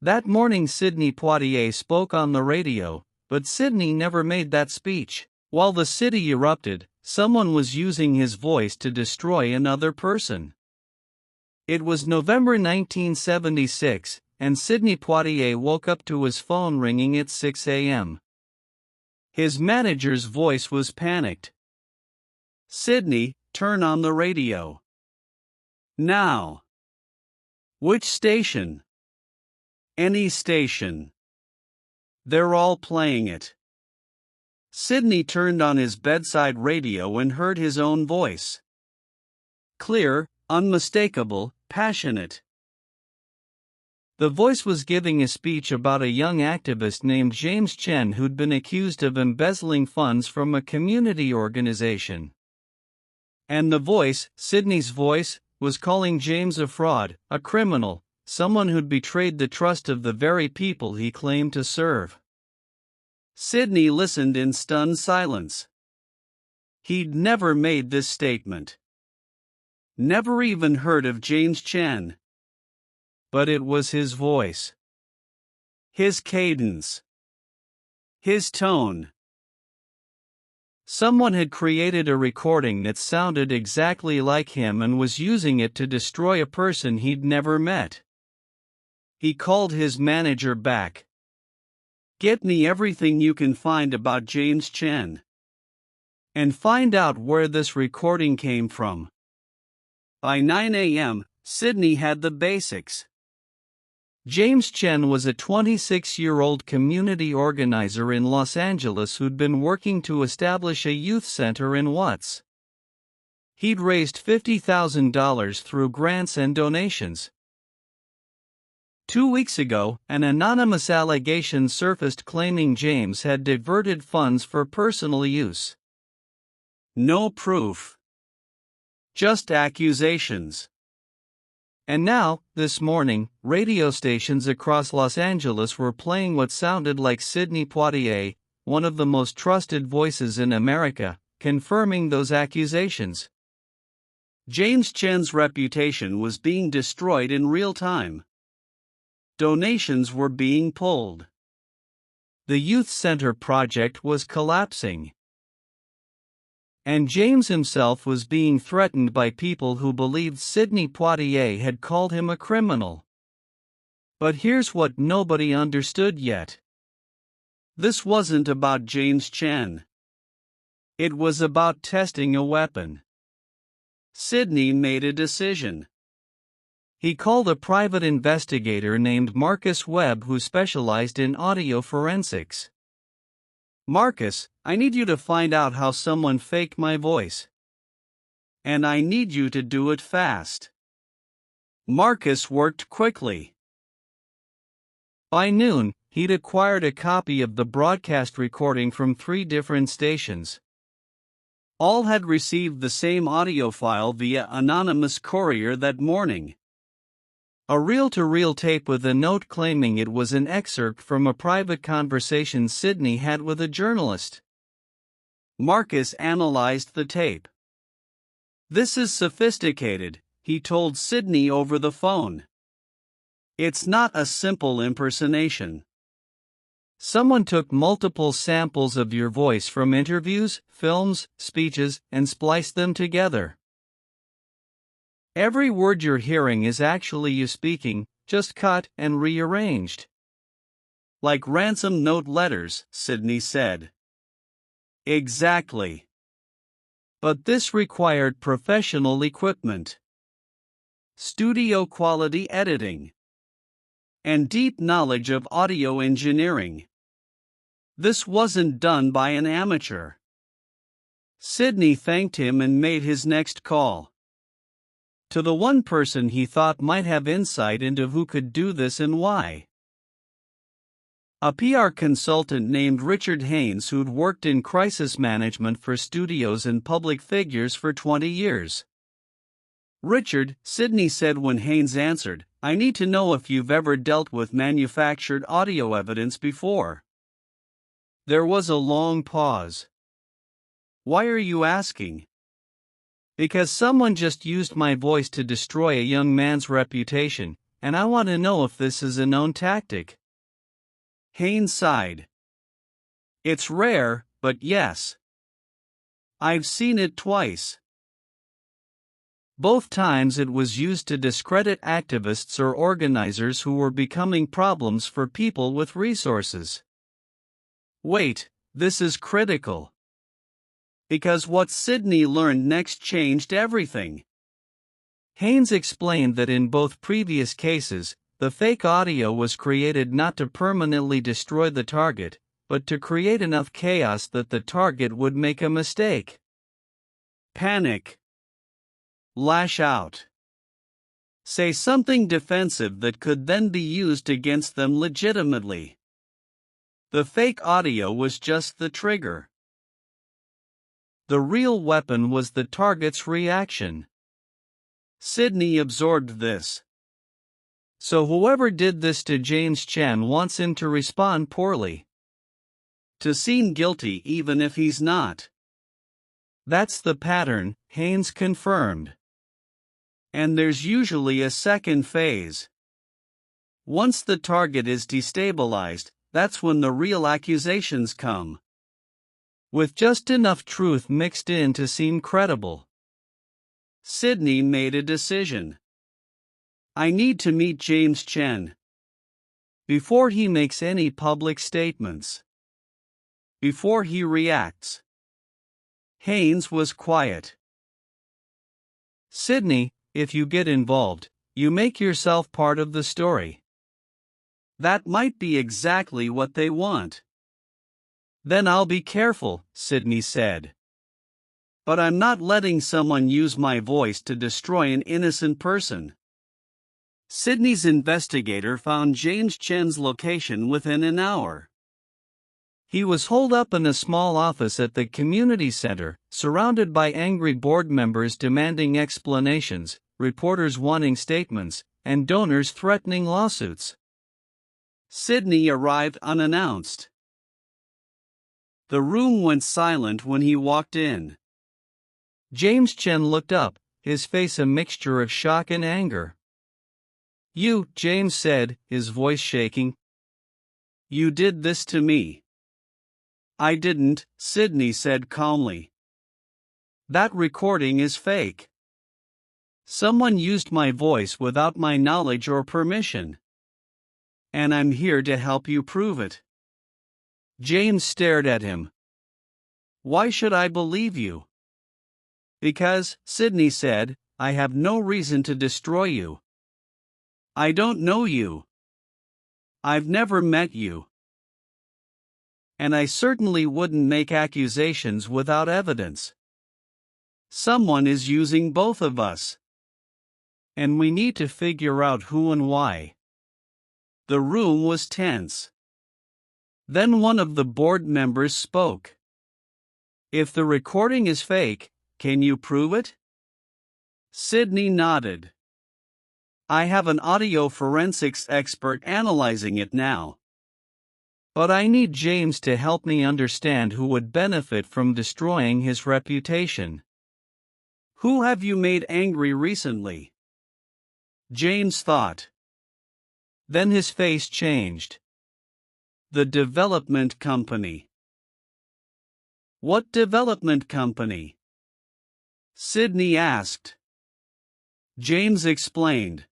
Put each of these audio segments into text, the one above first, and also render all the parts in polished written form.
That morning Sidney Poitier spoke on the radio, but Sidney never made that speech. While the city erupted, someone was using his voice to destroy another person. It was November 1976, and Sidney Poitier woke up to his phone ringing at 6 a.m. His manager's voice was panicked. "Sidney, turn on the radio. Now." "Which station?" "Any station. They're all playing it." Sidney turned on his bedside radio and heard his own voice. Clear, unmistakable, passionate. The voice was giving a speech about a young activist named James Chen who'd been accused of embezzling funds from a community organization. And the voice, Sidney's voice, was calling James a fraud, a criminal, someone who'd betrayed the trust of the very people he claimed to serve. Sidney listened in stunned silence. He'd never made this statement. Never even heard of James Chen. But it was his voice. His cadence. His tone. Someone had created a recording that sounded exactly like him and was using it to destroy a person he'd never met. He called his manager back. "Get me everything you can find about James Chen. And find out where this recording came from." By 9 a.m., Sidney had the basics. James Chen was a 26-year-old community organizer in Los Angeles who'd been working to establish a youth center in Watts. He'd raised $50,000 through grants and donations. 2 weeks ago, an anonymous allegation surfaced claiming James had diverted funds for personal use. No proof. Just accusations. And now, this morning, radio stations across Los Angeles were playing what sounded like Sidney Poitier, one of the most trusted voices in America, confirming those accusations. James Chen's reputation was being destroyed in real time. Donations were being pulled. The youth center project was collapsing. And James himself was being threatened by people who believed Sidney Poitier had called him a criminal. But here's what nobody understood yet. This wasn't about James Chen. It was about testing a weapon. Sidney made a decision. He called a private investigator named Marcus Webb who specialized in audio forensics. "Marcus, I need you to find out how someone faked my voice. And I need you to do it fast." Marcus worked quickly. By noon, he'd acquired a copy of the broadcast recording from 3 different stations. All had received the same audio file via anonymous courier that morning. A reel-to-reel tape with a note claiming it was an excerpt from a private conversation Sidney had with a journalist. Marcus analyzed the tape. "This is sophisticated," he told Sidney over the phone. "It's not a simple impersonation. Someone took multiple samples of your voice from interviews, films, speeches, and spliced them together. Every word you're hearing is actually you speaking, just cut and rearranged. Like ransom note letters," Sidney said. "Exactly. But this required professional equipment, studio quality editing, and deep knowledge of audio engineering. This wasn't done by an amateur." Sidney thanked him and made his next call. To the one person he thought might have insight into who could do this and why. A PR consultant named Richard Haynes who'd worked in crisis management for studios and public figures for 20 years. "Richard," Sidney said when Haynes answered, "I need to know if you've ever dealt with manufactured audio evidence before." There was a long pause. "Why are you asking?" "Because someone just used my voice to destroy a young man's reputation," and I want to know if this is a known tactic." Haynes sighed. "It's rare, but yes. I've seen it twice. Both times it was used to discredit activists or organizers who were becoming problems for people with resources." Wait, this is critical. Because what Sidney learned next changed everything. Haynes explained that in both previous cases, the fake audio was created not to permanently destroy the target, but to create enough chaos that the target would make a mistake. Panic. Lash out. Say something defensive that could then be used against them legitimately. The fake audio was just the trigger. The real weapon was the target's reaction. Sidney absorbed this. So whoever did this to James Chen wants him to respond poorly. To seem guilty even if he's not. That's the pattern, Haynes confirmed. And there's usually a second phase. Once the target is destabilized, that's when the real accusations come. With just enough truth mixed in to seem credible. Sidney made a decision. I need to meet James Chen. Before he makes any public statements. Before he reacts. Haynes was quiet. Sidney, if you get involved, you make yourself part of the story. That might be exactly what they want. Then I'll be careful, Sidney said. But I'm not letting someone use my voice to destroy an innocent person. Sidney's investigator found James Chen's location within an hour. He was holed up in a small office at the community center, surrounded by angry board members demanding explanations, reporters wanting statements, and donors threatening lawsuits. Sidney arrived unannounced. The room went silent when he walked in. James Chen looked up, his face a mixture of shock and anger. "You," James said, his voice shaking. "You did this to me." "I didn't," Sidney said calmly. "That recording is fake. Someone used my voice without my knowledge or permission. And I'm here to help you prove it." James stared at him. "Why should I believe you?" "Because," Sidney said, "I have no reason to destroy you. I don't know you. I've never met you. And I certainly wouldn't make accusations without evidence. Someone is using both of us. And we need to figure out who and why." The room was tense. Then one of the board members spoke. "If the recording is fake, can you prove it?" Sidney nodded. "I have an audio forensics expert analyzing it now. But I need James to help me understand who would benefit from destroying his reputation." "Who have you made angry recently?" James thought. Then his face changed. "The development company." "What development company?" Sidney asked. James explained.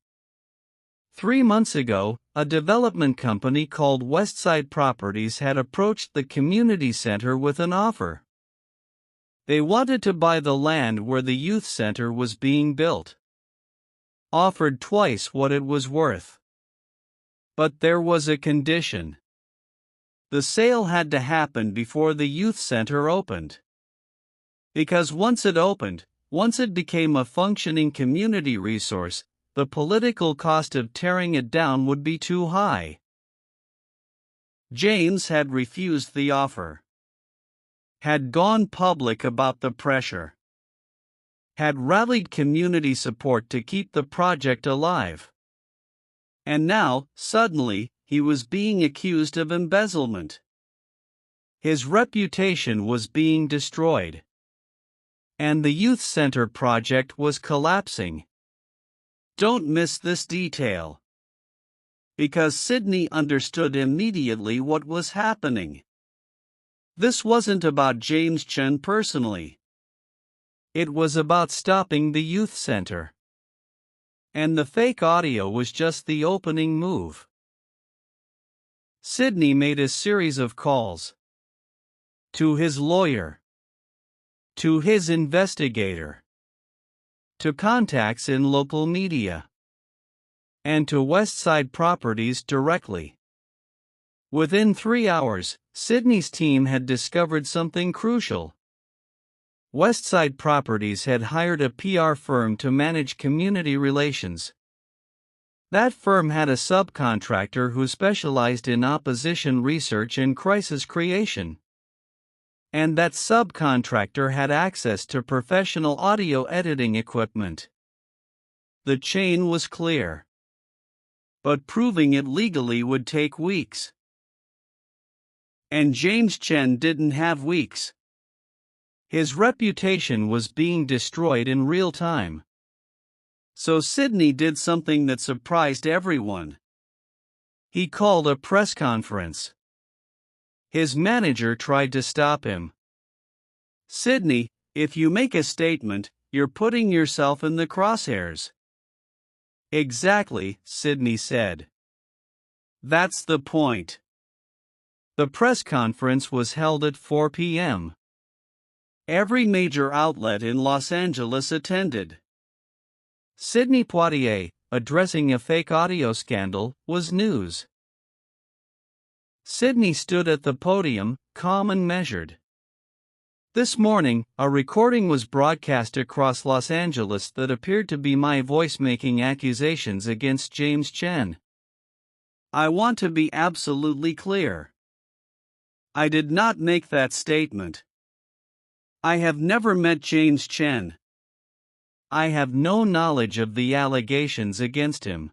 3 months ago, a development company called Westside Properties had approached the community center with an offer. They wanted to buy the land where the youth center was being built. Offered twice what it was worth. But there was a condition. The sale had to happen before the youth center opened. Because once it became a functioning community resource, the political cost of tearing it down would be too high. James had refused the offer. Had gone public about the pressure. Had rallied community support to keep the project alive. And now, suddenly, he was being accused of embezzlement. His reputation was being destroyed. And the youth center project was collapsing. Don't miss this detail. because Sidney understood immediately what was happening. This wasn't about James Chen personally. It was about stopping the youth center. And the fake audio was just the opening move. Sidney made a series of calls. To his lawyer. To his investigator. To contacts in local media. And to Westside Properties directly. Within 3 hours, Sidney's team had discovered something crucial. Westside Properties had hired a PR firm to manage community relations. That firm had a subcontractor who specialized in opposition research and crisis creation. And that subcontractor had access to professional audio editing equipment. The chain was clear. But proving it legally would take weeks. And James Chen didn't have weeks. His reputation was being destroyed in real time. So Sidney did something that surprised everyone. He called a press conference. His manager tried to stop him. "Sidney, if you make a statement, you're putting yourself in the crosshairs." "Exactly," Sidney said. "That's the point." The press conference was held at 4 p.m. Every major outlet in Los Angeles attended. Sidney Poitier, addressing a fake audio scandal, was news. Sidney stood at the podium, calm and measured. "This morning, a recording was broadcast across Los Angeles that appeared to be my voice making accusations against James Chen. I want to be absolutely clear. I did not make that statement. I have never met James Chen. I have no knowledge of the allegations against him.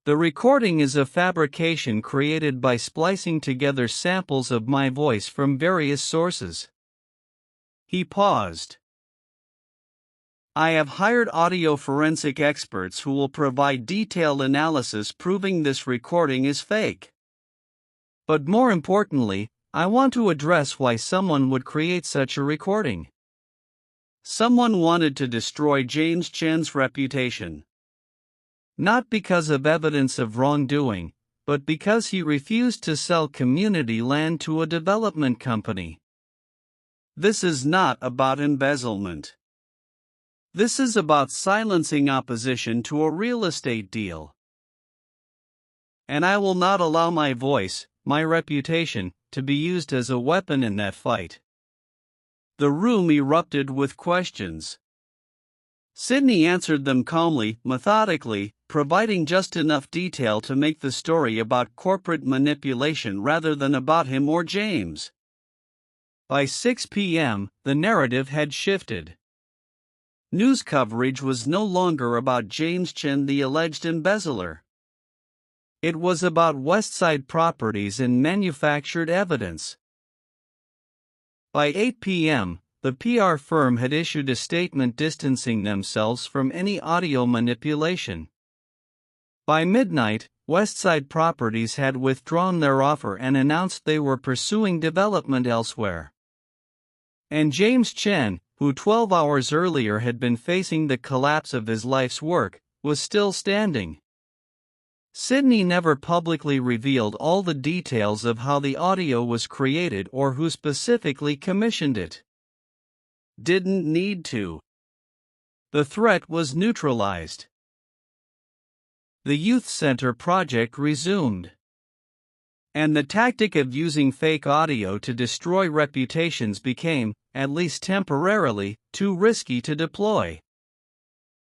The recording is a fabrication created by splicing together samples of my voice from various sources." He paused. "I have hired audio forensic experts who will provide detailed analysis proving this recording is fake. But more importantly, I want to address why someone would create such a recording. Someone wanted to destroy James Chen's reputation. Not because of evidence of wrongdoing, but because he refused to sell community land to a development company. This is not about embezzlement. This is about silencing opposition to a real estate deal. And I will not allow my voice, my reputation, to be used as a weapon in that fight." The room erupted with questions. Sidney answered them calmly, methodically, providing just enough detail to make the story about corporate manipulation rather than about him or James. By 6 p.m., the narrative had shifted. News coverage was no longer about James Chen, the alleged embezzler. It was about Westside Properties and manufactured evidence. By 8 p.m., the PR firm had issued a statement distancing themselves from any audio manipulation. By midnight, Westside Properties had withdrawn their offer and announced they were pursuing development elsewhere. And James Chen, who 12 hours earlier had been facing the collapse of his life's work, was still standing. Sidney never publicly revealed all the details of how the audio was created or who specifically commissioned it. Didn't need to. The threat was neutralized. The youth center project resumed. And the tactic of using fake audio to destroy reputations became, at least temporarily, too risky to deploy.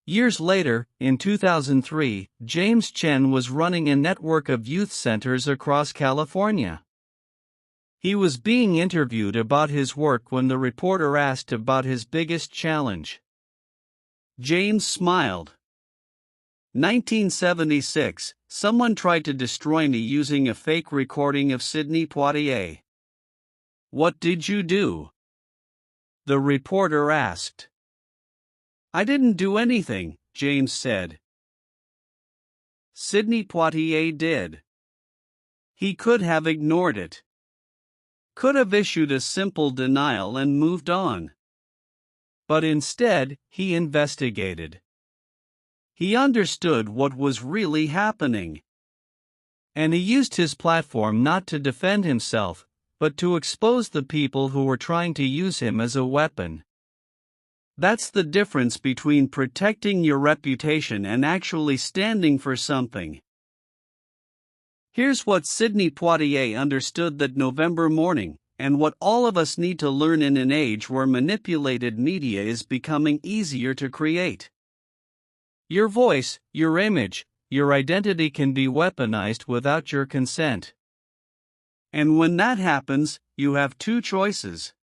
Years later, in 2003, James Chen was running a network of youth centers across California. He was being interviewed about his work when the reporter asked about his biggest challenge. James smiled. 1976, someone tried to destroy me using a fake recording of Sidney Poitier. What did you do? The reporter asked. I didn't do anything, James said. Sidney Poitier did. He could have ignored it. Could have issued a simple denial and moved on. But instead, he investigated. He understood what was really happening. And he used his platform not to defend himself, but to expose the people who were trying to use him as a weapon. That's the difference between protecting your reputation and actually standing for something. Here's what Sidney Poitier understood that November morning, and what all of us need to learn in an age where manipulated media is becoming easier to create. Your voice, your image, your identity can be weaponized without your consent. And when that happens, you have two choices.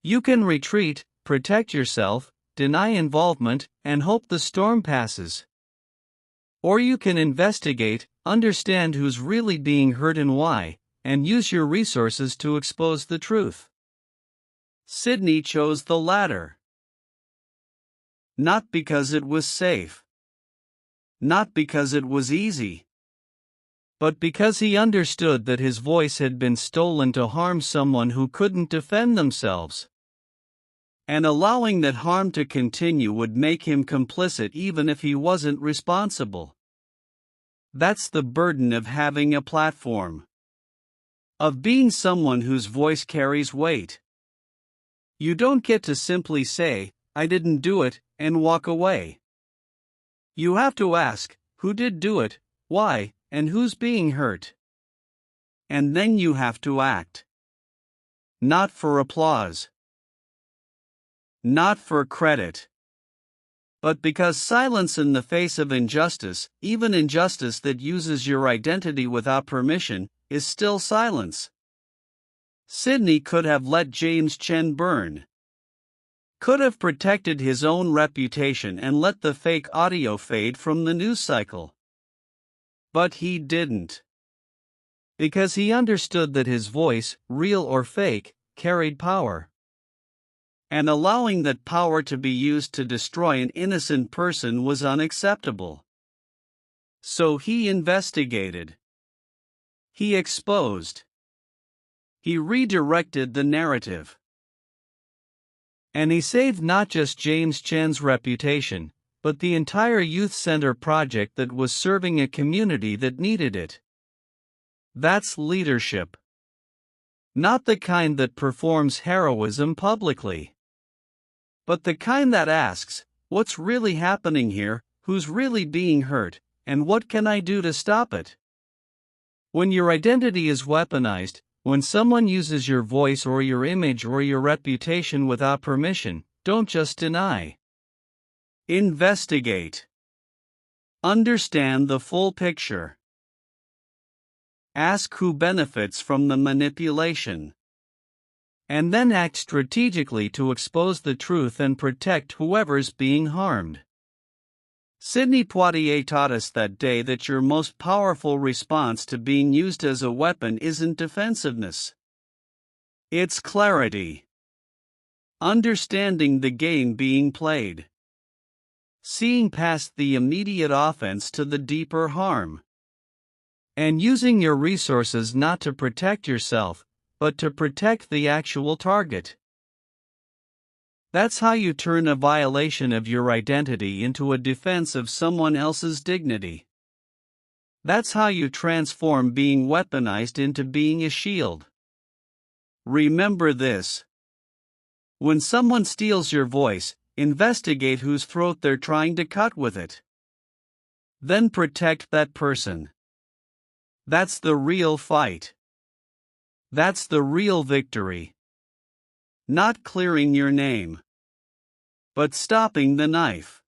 You can retreat, protect yourself, deny involvement, and hope the storm passes. Or you can investigate, understand who's really being hurt and why, and use your resources to expose the truth. Sidney chose the latter. Not because it was safe. Not because it was easy. But because he understood that his voice had been stolen to harm someone who couldn't defend themselves. And allowing that harm to continue would make him complicit even if he wasn't responsible. That's the burden of having a platform. Of being someone whose voice carries weight. You don't get to simply say, "I didn't do it," and walk away. You have to ask, who did do it, why, and who's being hurt. And then you have to act. Not for applause. Not for credit. But because silence in the face of injustice, even injustice that uses your identity without permission, is still silence. Sidney could have let James Chen burn. Could have protected his own reputation and let the fake audio fade from the news cycle. But he didn't. Because he understood that his voice, real or fake, carried power. And allowing that power to be used to destroy an innocent person was unacceptable. So he investigated. He exposed. He redirected the narrative. And he saved not just James Chen's reputation, but the entire youth center project that was serving a community that needed it. That's leadership. Not the kind that performs heroism publicly. But the kind that asks, what's really happening here, who's really being hurt, and what can I do to stop it? When your identity is weaponized, when someone uses your voice or your image or your reputation without permission, don't just deny. Investigate. Understand the full picture. Ask who benefits from the manipulation. And then act strategically to expose the truth and protect whoever's being harmed. Sidney Poitier taught us that day that your most powerful response to being used as a weapon isn't defensiveness. It's clarity. Understanding the game being played. Seeing past the immediate offense to the deeper harm. And using your resources not to protect yourself, but to protect the actual target. That's how you turn a violation of your identity into a defense of someone else's dignity. That's how you transform being weaponized into being a shield. Remember this. When someone steals your voice, investigate whose throat they're trying to cut with it. Then protect that person. That's the real fight. That's the real victory. Not clearing your name, but stopping the knife.